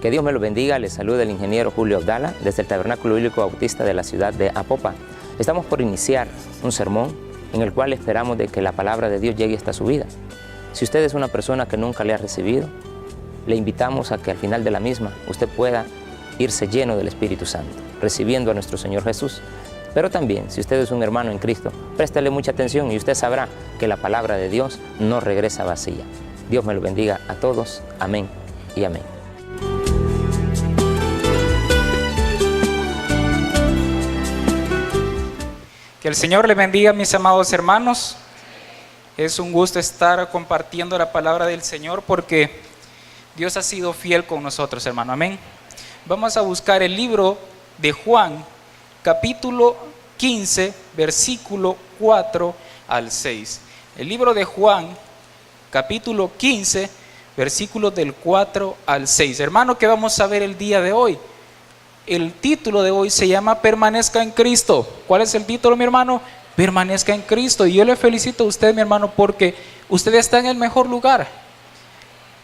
Que Dios me lo bendiga, les saluda el ingeniero Julio Abdala desde el Tabernáculo Bíblico Bautista de la ciudad de Apopa. Estamos por iniciar un sermón en el cual esperamos de que la palabra de Dios llegue hasta su vida. Si usted es una persona que nunca le ha recibido, le invitamos a que al final de la misma usted pueda irse lleno del Espíritu Santo, recibiendo a nuestro Señor Jesús. Pero también, si usted es un hermano en Cristo, préstele mucha atención y usted sabrá que la palabra de Dios no regresa vacía. Dios me lo bendiga a todos. Amén y amén. Que el Señor le bendiga, mis amados hermanos. Es un gusto estar compartiendo la palabra del Señor porque Dios ha sido fiel con nosotros, hermano. Amén. Vamos a buscar el libro de Juan, capítulo 15, versículo 4 al 6. El libro de Juan, capítulo 15, versículos del 4 al 6. Hermano, ¿qué vamos a ver el día de hoy? El título de hoy se llama Permanezca en Cristo. ¿Cuál es el título, mi hermano? Permanezca en Cristo. Y yo le felicito a usted, mi hermano, porque usted está en el mejor lugar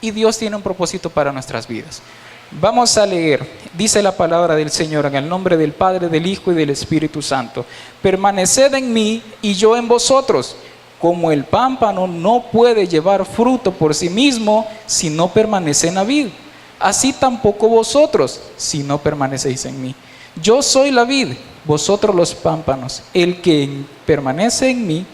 y Dios tiene un propósito para nuestras vidas. Vamos a leer, dice la palabra del Señor, en el nombre del Padre, del Hijo y del Espíritu Santo. Permaneced en mí y yo en vosotros. Como el pámpano no puede llevar fruto por sí mismo si no permanece en la vid, así tampoco vosotros si no permanecéis en mí. Yo soy la vid, vosotros los pámpanos. El que permanece en mí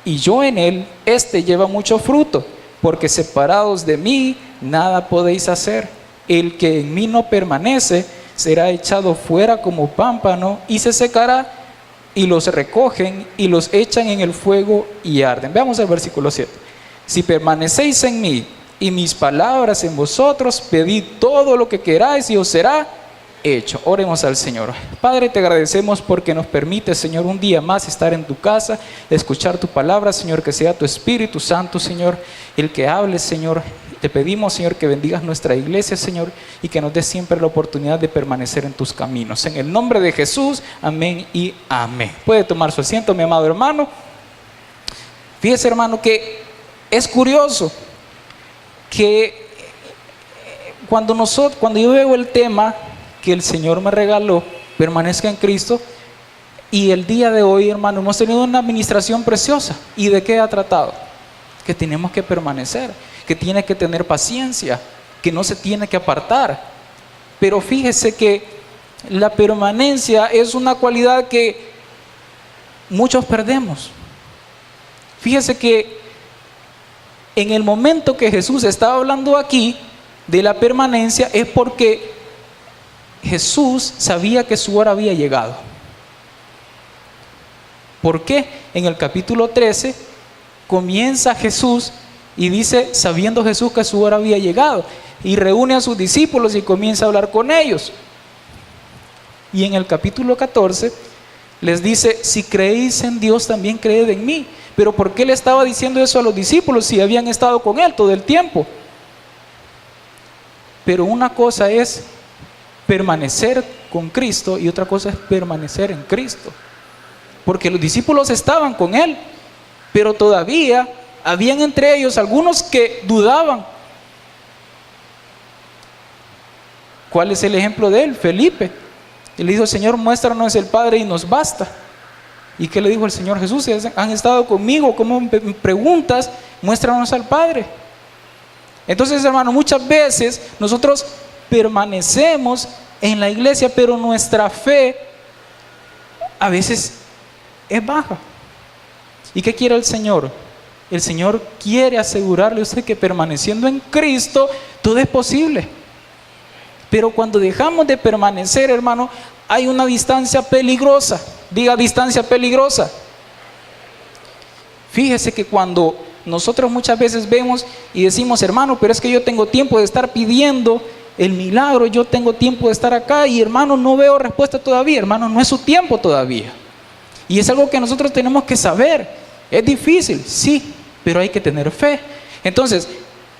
y yo en él, éste lleva mucho fruto, porque separados de mí nada podéis hacer. El que en mí no permanece será echado fuera como pámpano y se secará, y los recogen y los echan en el fuego y arden. Veamos el versículo 7. Si permanecéis en mí y mis palabras en vosotros, pedid todo lo que queráis y os será hecho. Oremos al Señor. Padre, te agradecemos porque nos permite, Señor, un día más estar en tu casa, escuchar tu palabra, Señor, que sea tu Espíritu Santo, Señor, el que hable, Señor. Te pedimos, Señor, que bendigas nuestra iglesia, Señor, y que nos des siempre la oportunidad de permanecer en tus caminos. En el nombre de Jesús, amén y amén. Puede tomar su asiento, mi amado hermano. Fíjese, hermano, que es curioso que cuando yo veo el tema que el Señor me regaló, permanezca en Cristo, y el día de hoy, hermano, hemos tenido una administración preciosa. ¿Y de qué ha tratado? Que tenemos que permanecer, que tiene que tener paciencia, que no se tiene que apartar. Pero fíjese que la permanencia es una cualidad que muchos perdemos. Fíjese que en el momento que Jesús estaba hablando aquí de la permanencia es porque Jesús sabía que su hora había llegado. ¿Por qué? En el capítulo 13 comienza Jesús y dice, sabiendo Jesús que su hora había llegado, y reúne a sus discípulos y comienza a hablar con ellos. Y en el capítulo 14 les dice, si creéis en Dios, también creed en mí. Pero ¿por qué le estaba diciendo eso a los discípulos si habían estado con él todo el tiempo? Pero una cosa es permanecer con Cristo y otra cosa es permanecer en Cristo. Porque los discípulos estaban con él, pero todavía habían entre ellos algunos que dudaban. ¿Cuál es el ejemplo de él? Felipe. Y le dijo, Señor, muéstranos el Padre y nos basta. ¿Y qué le dijo el Señor Jesús? Si han estado conmigo, ¿cómo me preguntas? Muéstranos al Padre. Entonces, hermano, muchas veces nosotros permanecemos en la iglesia, pero nuestra fe a veces es baja. ¿Y qué quiere el Señor? El Señor quiere asegurarle a usted que permaneciendo en Cristo todo es posible. Pero cuando dejamos de permanecer, hermano, hay una distancia peligrosa. Diga, distancia peligrosa. Fíjese que cuando nosotros muchas veces vemos y decimos, hermano, pero es que yo tengo tiempo de estar pidiendo el milagro, yo tengo tiempo de estar acá y hermano, no veo respuesta todavía. Hermano, no es su tiempo todavía. Y es algo que nosotros tenemos que saber. Es difícil, sí, pero hay que tener fe. Entonces,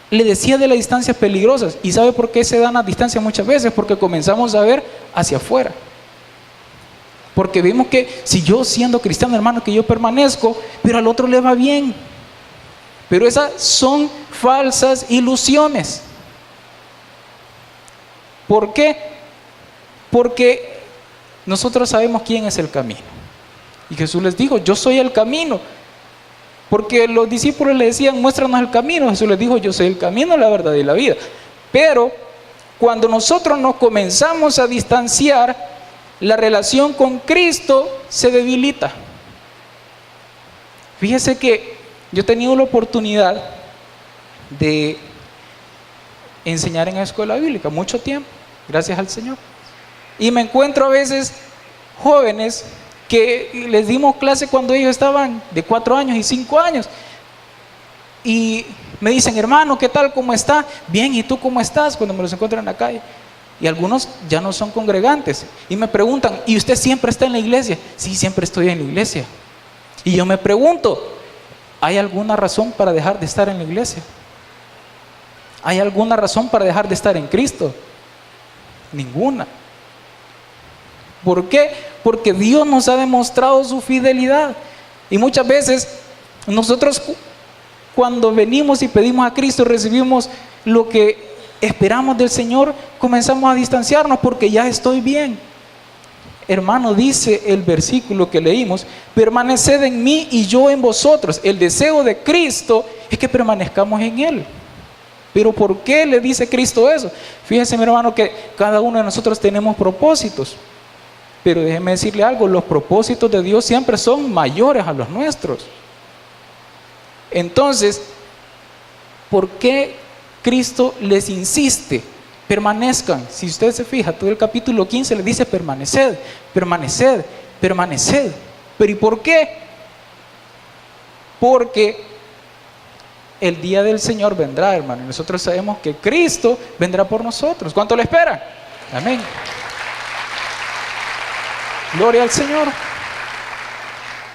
le decía de las distancias peligrosas. ¿Y sabe por qué se dan las distancias muchas veces? Porque comenzamos a ver hacia afuera. Porque vemos que si yo siendo cristiano, hermano, que yo permanezco, pero al otro le va bien. Pero esas son falsas ilusiones. ¿Por qué? Porque nosotros sabemos quién es el camino. Y Jesús les dijo, yo soy el camino. Porque los discípulos le decían, muéstranos el camino. Jesús les dijo, yo soy el camino, la verdad y la vida. Pero cuando nosotros nos comenzamos a distanciar, la relación con Cristo se debilita. Fíjese que yo he tenido la oportunidad de enseñar en la escuela bíblica mucho tiempo, gracias al Señor. Y me encuentro a veces jóvenes que les dimos clase cuando ellos estaban de 4 años y 5 años. Y me dicen, hermano, ¿qué tal? ¿Cómo está? Bien, ¿y tú cómo estás? Cuando me los encuentro en la calle. Y algunos ya no son congregantes. Y me preguntan, ¿y usted siempre está en la iglesia? Sí, siempre estoy en la iglesia. Y yo me pregunto, ¿hay alguna razón para dejar de estar en la iglesia? ¿Hay alguna razón para dejar de estar en Cristo? Ninguna. ¿Por qué? Porque Dios nos ha demostrado su fidelidad. Y muchas veces nosotros cuando venimos y pedimos a Cristo, recibimos lo que esperamos del Señor, comenzamos a distanciarnos porque ya estoy bien. Hermano, dice el versículo que leímos, permaneced en mí y yo en vosotros. El deseo de Cristo es que permanezcamos en Él. Pero ¿por qué le dice Cristo eso? Fíjese, mi hermano, que cada uno de nosotros tenemos propósitos. Pero déjeme decirle algo, los propósitos de Dios siempre son mayores a los nuestros. Entonces, ¿por qué Cristo les insiste? Permanezcan. Si usted se fija, todo el capítulo 15 le dice permaneced, permaneced, permaneced. ¿Pero y por qué? Porque el día del Señor vendrá, hermano. Y nosotros sabemos que Cristo vendrá por nosotros. ¿Cuánto le esperan? Amén. Gloria al Señor.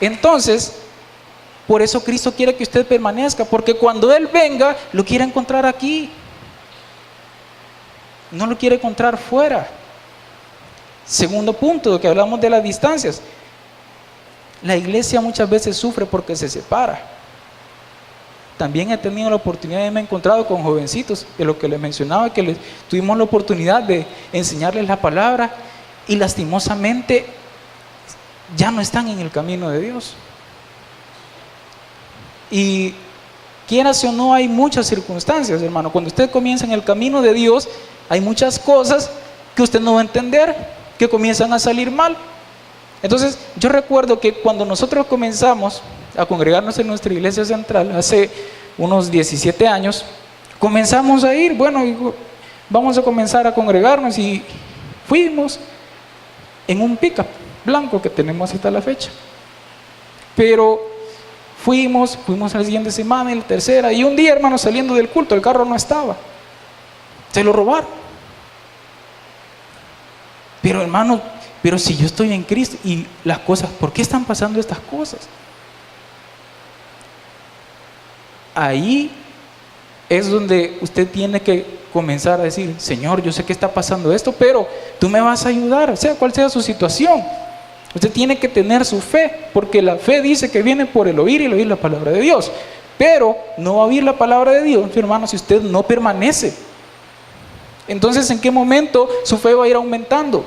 Entonces, por eso Cristo quiere que usted permanezca, porque cuando Él venga, lo quiere encontrar aquí. No lo quiere encontrar fuera. Segundo punto, que hablamos de las distancias. La iglesia muchas veces sufre porque se separa. También he tenido la oportunidad y me he encontrado con jovencitos, de lo que les mencionaba, que tuvimos la oportunidad de enseñarles la palabra y lastimosamente ya no están en el camino de Dios. Y quieras o no, hay muchas circunstancias, hermano. Cuando usted comienza en el camino de Dios, hay muchas cosas que usted no va a entender, que comienzan a salir mal. Entonces, yo recuerdo que cuando nosotros comenzamos a congregarnos en nuestra iglesia central, hace unos 17 años, comenzamos a ir, bueno, vamos a comenzar a congregarnos y fuimos en un pick-up blanco que tenemos hasta la fecha. Pero fuimos la siguiente semana y la tercera, y un día, hermano, saliendo del culto, el carro no estaba. Se lo robaron. Pero, hermano, pero si yo estoy en Cristo y las cosas, ¿por qué están pasando estas cosas? Ahí es donde usted tiene que comenzar a decir, Señor, yo sé que está pasando esto, pero tú me vas a ayudar, sea cual sea su situación. Usted tiene que tener su fe, porque la fe dice que viene por el oír y el oír la palabra de Dios. Pero no va a oír la palabra de Dios, mi hermano, si usted no permanece. Entonces, ¿en qué momento su fe va a ir aumentando?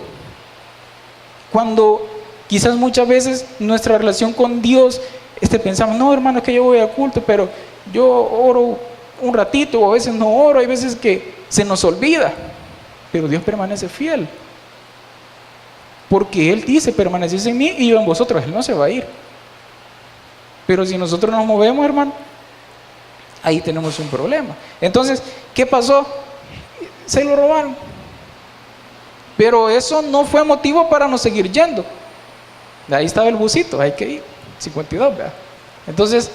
Cuando quizás muchas veces nuestra relación con Dios, pensamos, no, hermano, es que yo voy a culto, pero yo oro un ratito, o a veces no oro, hay veces que se nos olvida, pero Dios permanece fiel. Porque Él dice, permaneced en mí y yo en vosotros. Él no se va a ir. Pero si nosotros nos movemos, hermano, ahí tenemos un problema. Entonces, ¿qué pasó? Se lo robaron. Pero eso no fue motivo para no seguir yendo. Ahí estaba el busito, hay que ir. 52, ¿verdad? Entonces,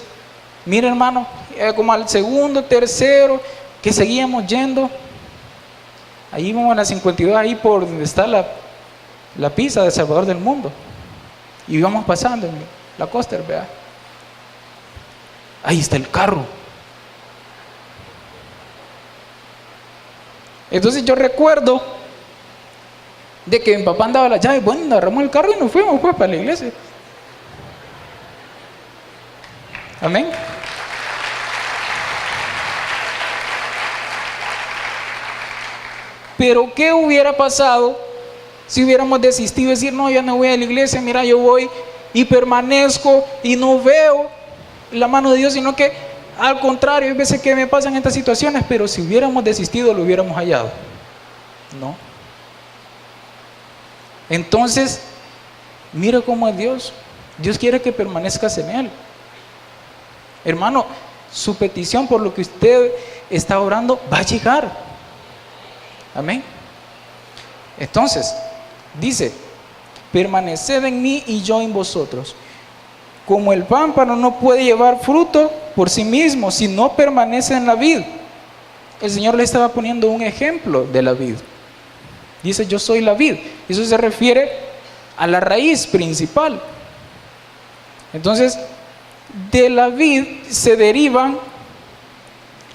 mire, hermano, como al segundo, tercero, que seguíamos yendo, ahí íbamos a la 52, ahí por donde está la pizza de Salvador del Mundo, y íbamos pasando en la costa, ¿verdad? Ahí está el carro. Entonces yo recuerdo de que mi papá andaba la llave, bueno, agarramos el carro y nos fuimos pues para la iglesia. Amén. Pero ¿qué hubiera pasado si hubiéramos desistido de decir, no, yo no voy a la iglesia, mira, yo voy y permanezco y no veo la mano de Dios, sino que al contrario, hay veces que me pasan estas situaciones, pero si hubiéramos desistido lo hubiéramos hallado? No. Entonces, mira cómo es Dios. Dios quiere que permanezcas en Él. Hermano, su petición por lo que usted está orando va a llegar. Amén. Entonces, dice, permaneced en mí y yo en vosotros. Como el pámpano no puede llevar fruto por sí mismo si no permanece en la vid. El Señor le estaba poniendo un ejemplo de la vid. Dice, yo soy la vid. Eso se refiere a la raíz principal. Entonces, de la vid se derivan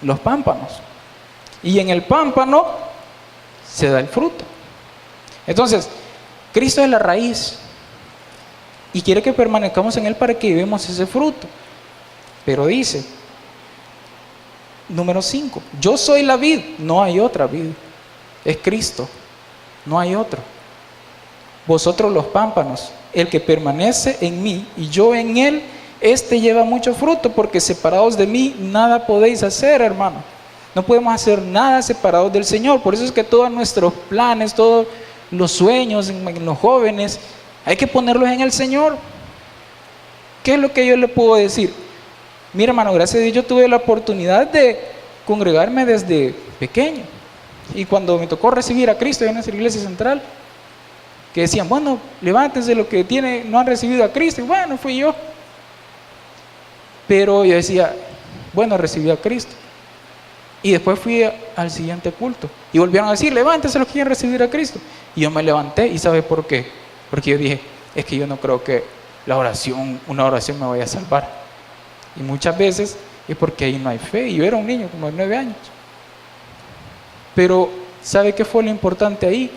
los pámpanos. Y en el pámpano se da el fruto. Entonces, Cristo es la raíz. Y quiere que permanezcamos en Él para que llevemos ese fruto. Pero dice, número 5, yo soy la vid, no hay otra vid. Es Cristo, no hay otro. Vosotros los pámpanos, el que permanece en mí y yo en Él, este lleva mucho fruto, porque separados de mí nada podéis hacer, hermano. No podemos hacer nada separados del Señor. Por eso es que todos nuestros planes, todos los sueños en los jóvenes, hay que ponerlos en el Señor. ¿Qué es lo que yo le puedo decir? Mira, hermano, gracias a Dios yo tuve la oportunidad de congregarme desde pequeño. Y cuando me tocó recibir a Cristo en nuestra iglesia central, que decían, bueno, levántense los que no han recibido a Cristo. Y bueno, fui yo. Pero yo decía, bueno, recibí a Cristo. Y después fui al siguiente culto. Y volvieron a decir, levántense los que quieren recibir a Cristo. Y yo me levanté. ¿Y sabe por qué? Porque yo dije, es que yo no creo que una oración me vaya a salvar. Y muchas veces es porque ahí no hay fe. Y yo era un niño como de 9 años. Pero ¿sabe qué fue lo importante ahí?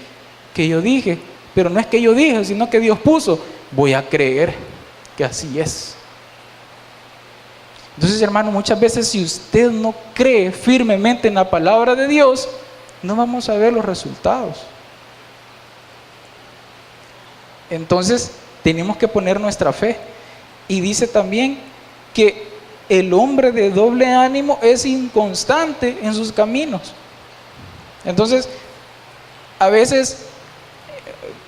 Que yo dije, pero no es que yo dije, sino que Dios puso, voy a creer que así es. Entonces, hermano, muchas veces si usted no cree firmemente en la palabra de Dios, no vamos a ver los resultados. Entonces, tenemos que poner nuestra fe. Y dice también que el hombre de doble ánimo es inconstante en sus caminos. Entonces, a veces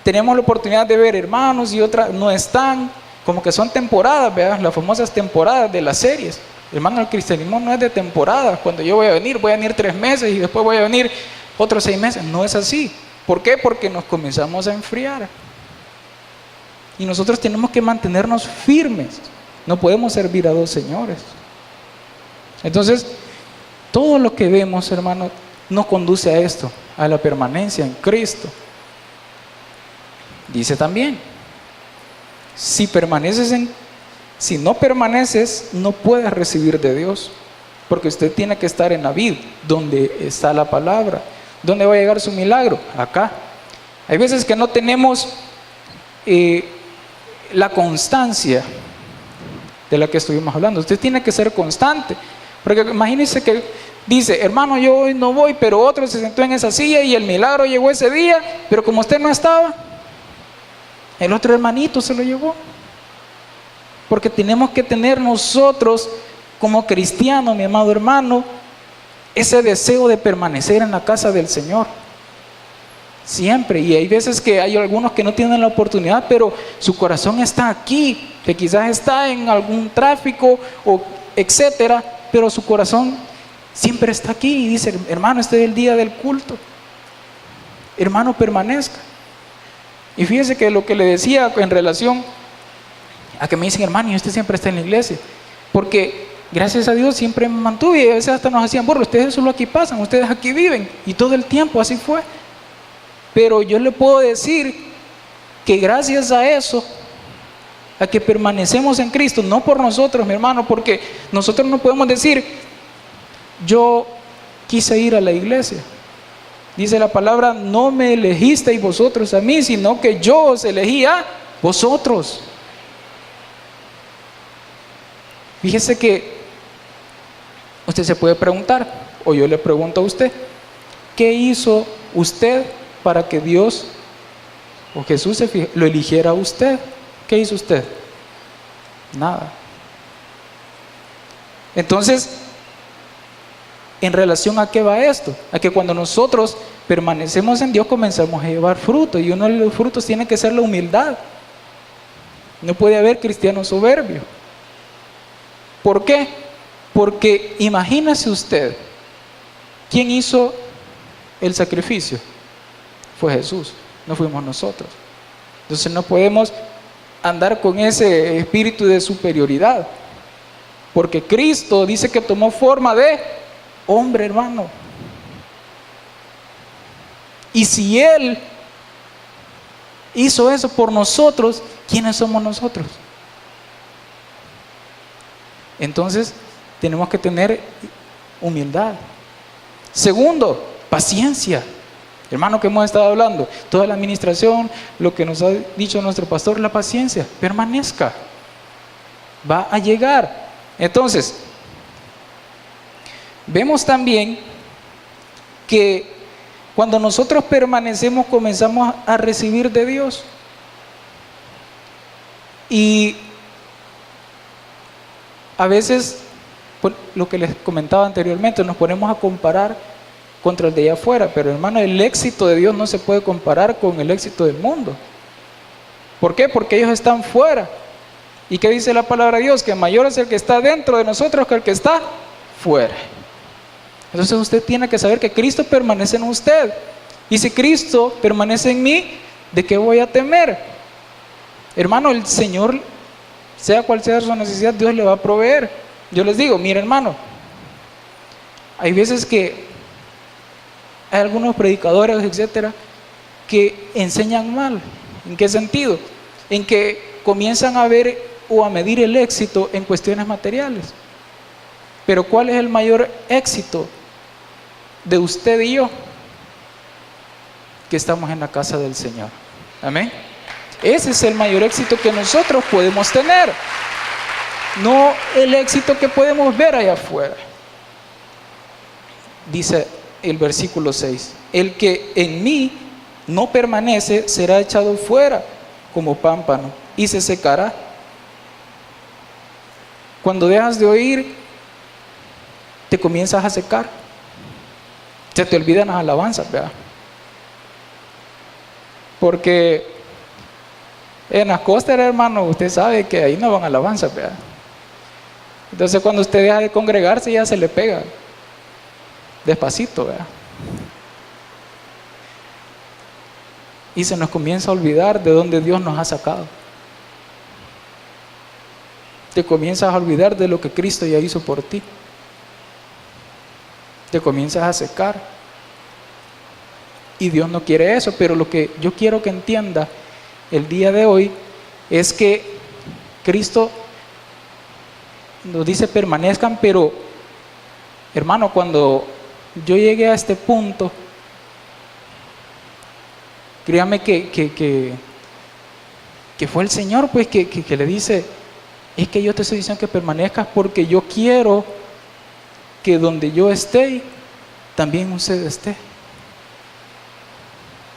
tenemos la oportunidad de ver hermanos y otras no están, como que son temporadas, ¿verdad? Las famosas temporadas de las series. Hermano, el cristianismo no es de temporadas. Cuando yo voy a venir 3 meses y después voy a venir otros 6 meses. No es así. ¿Por qué? Porque nos comenzamos a enfriar. Y nosotros tenemos que mantenernos firmes. No podemos servir a 2 señores. Entonces, todo lo que vemos, hermano, nos conduce a esto, a la permanencia en Cristo. Dice también, si no permaneces, no puedes recibir de Dios, porque usted tiene que estar en la vid, donde está la palabra. ¿Dónde va a llegar su milagro? Acá. Hay veces que no tenemos la constancia de la que estuvimos hablando. Usted tiene que ser constante, porque imagínese que dice, hermano, yo hoy no voy, pero otro se sentó en esa silla y el milagro llegó ese día, pero como usted no estaba, el otro hermanito se lo llevó. Porque tenemos que tener nosotros como cristianos, mi amado hermano, ese deseo de permanecer en la casa del Señor siempre. Y hay veces que hay algunos que no tienen la oportunidad, pero su corazón está aquí, que quizás está en algún tráfico o etcétera, pero su corazón siempre está aquí y dice, hermano, este es el día del culto, hermano, permanezca. Y fíjese que lo que le decía en relación a que me dicen, hermano, y usted siempre está en la iglesia, porque gracias a Dios siempre me mantuve, y a veces hasta nos hacían burla, ustedes solo aquí pasan, ustedes aquí viven, y todo el tiempo así fue. Pero yo le puedo decir que gracias a eso, a que permanecemos en Cristo, no por nosotros, mi hermano, porque nosotros no podemos decir, yo quise ir a la iglesia. Dice la palabra, no me elegisteis vosotros a mí, sino que yo os elegí a vosotros. Fíjese que usted se puede preguntar, o yo le pregunto a usted, ¿qué hizo usted para que Dios o Jesús lo eligiera a usted? ¿Qué hizo usted? Nada. Entonces, ¿en relación a qué va esto? A que cuando nosotros permanecemos en Dios comenzamos a llevar fruto, y uno de los frutos tiene que ser la humildad. No puede haber cristiano soberbio. ¿Por qué? Porque imagínese usted, ¿quién hizo el sacrificio? Fue Jesús, no fuimos nosotros. Entonces no podemos andar con ese espíritu de superioridad, porque Cristo dice que tomó forma de hombre, hermano. Y si Él hizo eso por nosotros, ¿quiénes somos nosotros? Entonces tenemos que tener humildad. Segundo, paciencia. Hermano, que hemos estado hablando toda la administración, lo que nos ha dicho nuestro pastor, la paciencia, permanezca, va a llegar. Entonces, vemos también que cuando nosotros permanecemos, comenzamos a recibir de Dios. Y a veces, lo que les comentaba anteriormente, nos ponemos a comparar contra el de allá afuera, pero hermano, el éxito de Dios no se puede comparar con el éxito del mundo. ¿Por qué? Porque ellos están fuera. ¿Y qué dice la palabra de Dios? Que mayor es el que está dentro de nosotros que el que está fuera. Entonces usted tiene que saber que Cristo permanece en usted. Y si Cristo permanece en mí, ¿de qué voy a temer? Hermano, el Señor, sea cual sea su necesidad, Dios le va a proveer. Yo les digo, mire hermano, hay veces que hay algunos predicadores, etcétera, que enseñan mal. ¿En qué sentido? En que comienzan a ver o a medir el éxito en cuestiones materiales. Pero ¿cuál es el mayor éxito de usted y yo? Que estamos en la casa del Señor. Amén. Ese es el mayor éxito que nosotros podemos tener, no el éxito que podemos ver allá afuera. Dice el versículo 6: el que en mí no permanece será echado fuera como pámpano y se secará. Cuando dejas de oír, te comienzas a secar, se te olvidan las alabanzas, ¿verdad? Porque en las costas, hermano, usted sabe que ahí no van alabanzas, ¿verdad? Entonces cuando usted deja de congregarse, ya se le pega despacito, ¿verdad? Y se nos comienza a olvidar de dónde Dios nos ha sacado. Te comienzas a olvidar de lo que Cristo ya hizo por ti. Te comienzas a secar. Y Dios no quiere eso, pero lo que yo quiero que entienda el día de hoy es que Cristo nos dice permanezcan, pero hermano, cuando yo llegué a este punto, créame que fue el Señor pues que le dice, es que yo te estoy diciendo que permanezcas porque yo quiero que donde yo esté, también usted esté.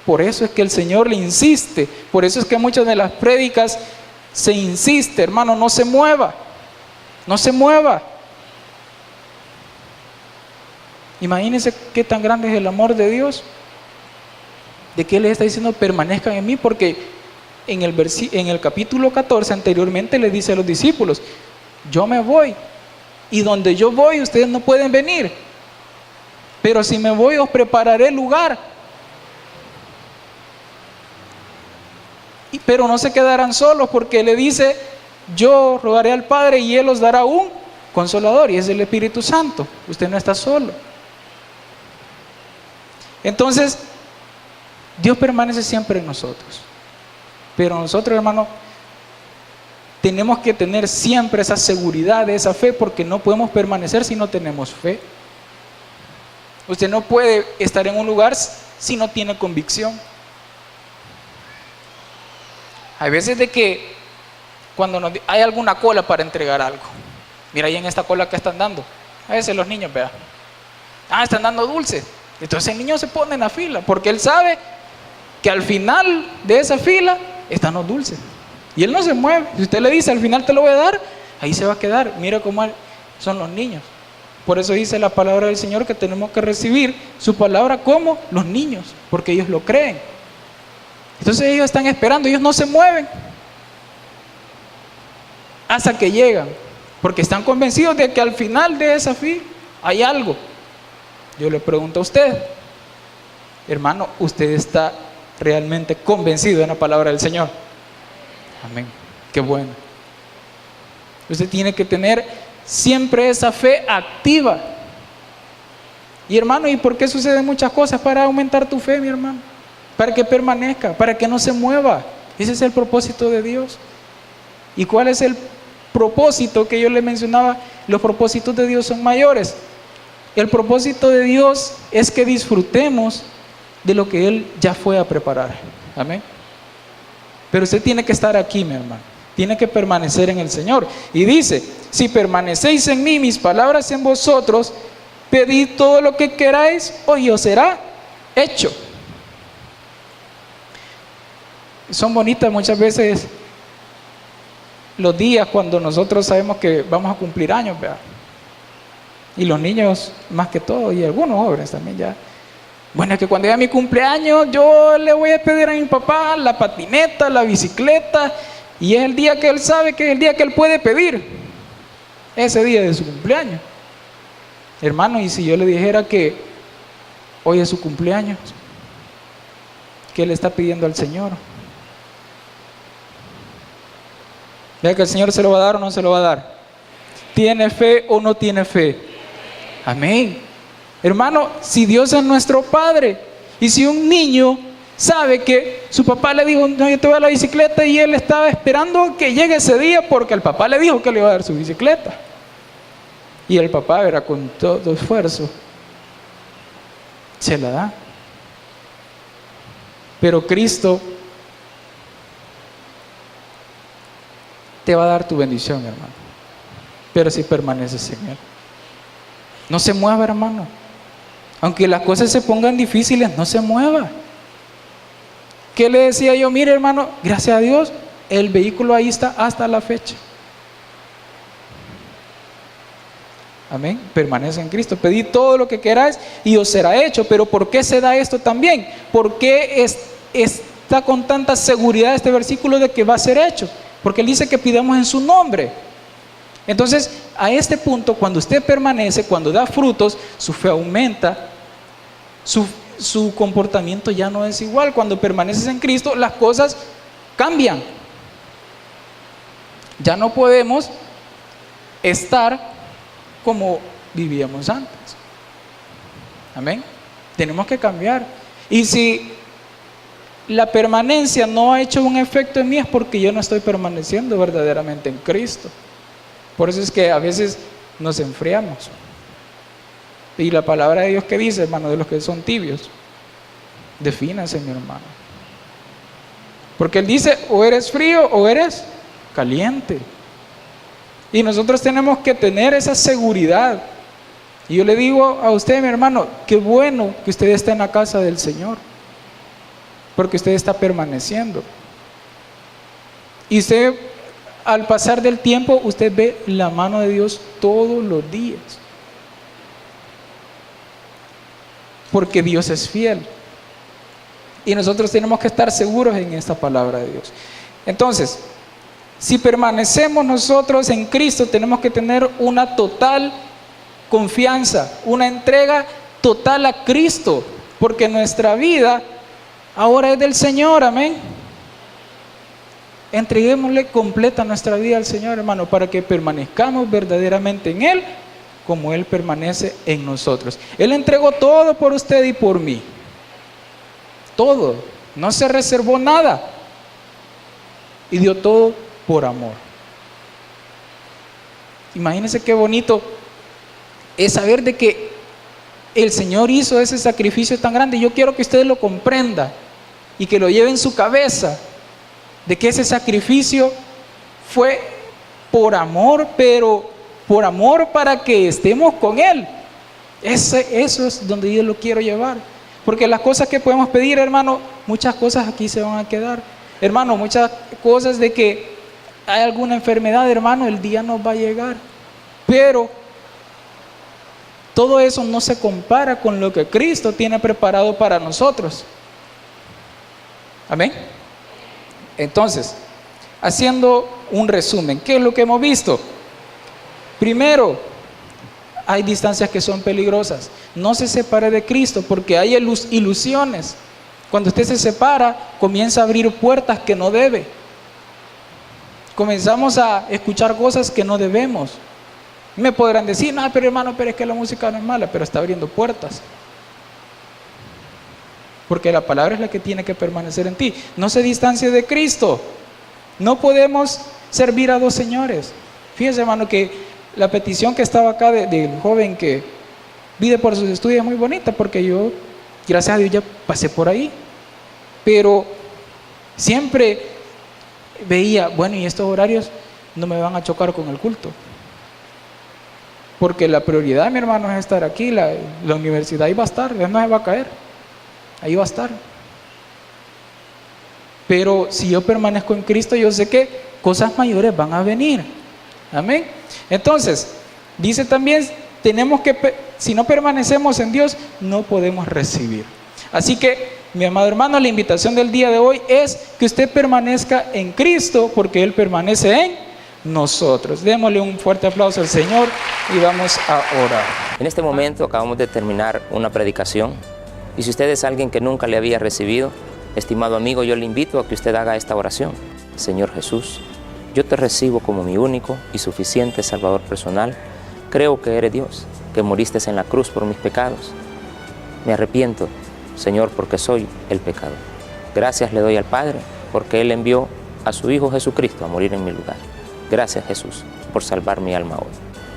Por eso es que el Señor le insiste, por eso es que muchas de las prédicas se insiste, hermano, no se mueva, no se mueva. Imagínense qué tan grande es el amor de Dios, de que Él les está diciendo permanezcan en mí, porque en el capítulo 14 anteriormente le dice a los discípulos, yo me voy, y donde yo voy ustedes no pueden venir, pero si me voy os prepararé lugar. Pero no se quedarán solos, porque le dice, yo rogaré al Padre y Él os dará un consolador, y es el Espíritu Santo. Usted no está solo. Entonces Dios permanece siempre en nosotros, pero nosotros, hermano, tenemos que tener siempre esa seguridad, esa fe, porque no podemos permanecer si no tenemos fe. Usted no puede estar en un lugar si no tiene convicción. Hay veces de que cuando hay alguna cola para entregar algo, mira ahí en esta cola que están dando, a veces los niños, vean, están dando dulces, Entonces el niño se pone en la fila, porque él sabe que al final de esa fila están los dulces. Y él no se mueve. Si usted le dice, al final te lo voy a dar, ahí se va a quedar. Mira cómo son los niños. Por eso dice la palabra del Señor que tenemos que recibir su palabra como los niños, porque ellos lo creen. Entonces ellos están esperando, ellos no se mueven hasta que llegan, porque están convencidos de que al final de esa fila hay algo. Yo le pregunto a usted, hermano, ¿usted está realmente convencido de la palabra del Señor? Amén, qué bueno. Usted tiene que tener siempre esa fe activa. Y hermano, ¿y por qué suceden muchas cosas? Para aumentar tu fe, mi hermano, para que permanezca, para que no se mueva. Ese es el propósito de Dios. ¿Y cuál es el propósito que yo le mencionaba? Los propósitos de Dios son mayores. El propósito de Dios es que disfrutemos de lo que Él ya fue a preparar. Amén. Pero usted tiene que estar aquí, mi hermano. Tiene que permanecer en el Señor. Y dice, si permanecéis en mí, mis palabras en vosotros, pedid todo lo que queráis y os será hecho. Son bonitas muchas veces los días cuando nosotros sabemos que vamos a cumplir años, ¿verdad? Y los niños más que todo, y algunos jóvenes también ya. Bueno, es que cuando llegue mi cumpleaños yo le voy a pedir a mi papá la patineta, la bicicleta, y es el día que él sabe que es el día que él puede pedir, ese día de su cumpleaños. Hermano, y si yo le dijera que hoy es su cumpleaños, ¿qué le está pidiendo al Señor? ¿Vea que el Señor se lo va a dar o no se lo va a dar? ¿Tiene fe o no tiene fe? Amén. Hermano, si Dios es nuestro Padre, y si un niño sabe que su papá le dijo, no, yo te voy a dar la bicicleta, y él estaba esperando que llegue ese día porque el papá le dijo que le iba a dar su bicicleta, y el papá, verá, con todo esfuerzo se la da. Pero Cristo te va a dar tu bendición, hermano, pero si permaneces en Él. No se mueva, hermano. Aunque las cosas se pongan difíciles, no se mueva. ¿Qué le decía yo? Mire, hermano, gracias a Dios, el vehículo ahí está hasta la fecha. Amén. Permanece en Cristo. Pedid todo lo que queráis y os será hecho. Pero ¿por qué se da esto también? ¿Por qué está con tanta seguridad este versículo de que va a ser hecho? Porque Él dice que pidamos en su nombre. Entonces, a este punto, cuando usted permanece, cuando da frutos, su fe aumenta, su comportamiento ya no es igual. Cuando permaneces en Cristo, las cosas cambian. Ya no podemos estar como vivíamos antes. Amén. Tenemos que cambiar. Y si la permanencia no ha hecho un efecto en mí, es porque yo no estoy permaneciendo verdaderamente en Cristo. Por eso es que a veces nos enfriamos. Y la palabra de Dios que dice, hermano, de los que son tibios, defínase, mi hermano. Porque Él dice, o eres frío o eres caliente. Y nosotros tenemos que tener esa seguridad. Y yo le digo a usted, mi hermano, qué bueno que usted esté en la casa del Señor, porque usted está permaneciendo. Y usted, al pasar del tiempo, usted ve la mano de Dios todos los días. Porque Dios es fiel. Y nosotros tenemos que estar seguros en esta palabra de Dios. Entonces, si permanecemos nosotros en Cristo, tenemos que tener una total confianza, una entrega total a Cristo, porque nuestra vida ahora es del Señor. Amén. Entreguémosle completa nuestra vida al Señor, hermano, para que permanezcamos verdaderamente en Él, como Él permanece en nosotros. Él entregó todo por usted y por mí. Todo. No se reservó nada. Y dio todo por amor. Imagínense qué bonito es saber de que el Señor hizo ese sacrificio tan grande. Yo quiero que usted lo comprenda y que lo lleve en su cabeza, de que ese sacrificio fue por amor, pero por amor para que estemos con Él. Eso es donde yo lo quiero llevar. Porque las cosas que podemos pedir, hermano, muchas cosas aquí se van a quedar. Hermano, muchas cosas de que hay alguna enfermedad, hermano, el día nos va a llegar. Pero todo eso no se compara con lo que Cristo tiene preparado para nosotros. Amén. Entonces, haciendo un resumen, ¿qué es lo que hemos visto? Primero, hay distancias que son peligrosas. No se separe de Cristo porque hay ilusiones. Cuando usted se separa, comienza a abrir puertas que no debe. Comenzamos a escuchar cosas que no debemos. Me podrán decir, no, pero hermano, pero es que la música no es mala, pero está abriendo puertas. Porque la palabra es la que tiene que permanecer en ti. No se distancie de Cristo. No podemos servir a dos señores. Fíjese, hermano, que la petición que estaba acá del joven que vive por sus estudios es muy bonita, porque yo, gracias a Dios, ya pasé por ahí. Pero siempre veía, bueno, y estos horarios no me van a chocar con el culto. Porque la prioridad, mi hermano, es estar aquí. La universidad ahí va a estar, no se va a caer. Ahí va a estar. Pero si yo permanezco en Cristo, yo sé que cosas mayores van a venir. Amén. Entonces, dice también, si no permanecemos en Dios, no podemos recibir. Así que, mi amado hermano, la invitación del día de hoy es que usted permanezca en Cristo, porque Él permanece en nosotros. Démosle un fuerte aplauso al Señor y vamos a orar. En este momento acabamos de terminar una predicación, y si usted es alguien que nunca le había recibido, estimado amigo, yo le invito a que usted haga esta oración. Señor Jesús, yo te recibo como mi único y suficiente Salvador personal. Creo que eres Dios, que moriste en la cruz por mis pecados. Me arrepiento, Señor, porque soy el pecador. Gracias le doy al Padre, porque Él envió a su Hijo Jesucristo a morir en mi lugar. Gracias, Jesús, por salvar mi alma hoy.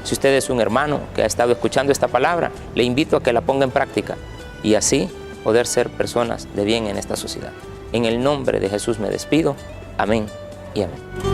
Si usted es un hermano que ha estado escuchando esta palabra, le invito a que la ponga en práctica y así poder ser personas de bien en esta sociedad. En el nombre de Jesús me despido. Amén y amén.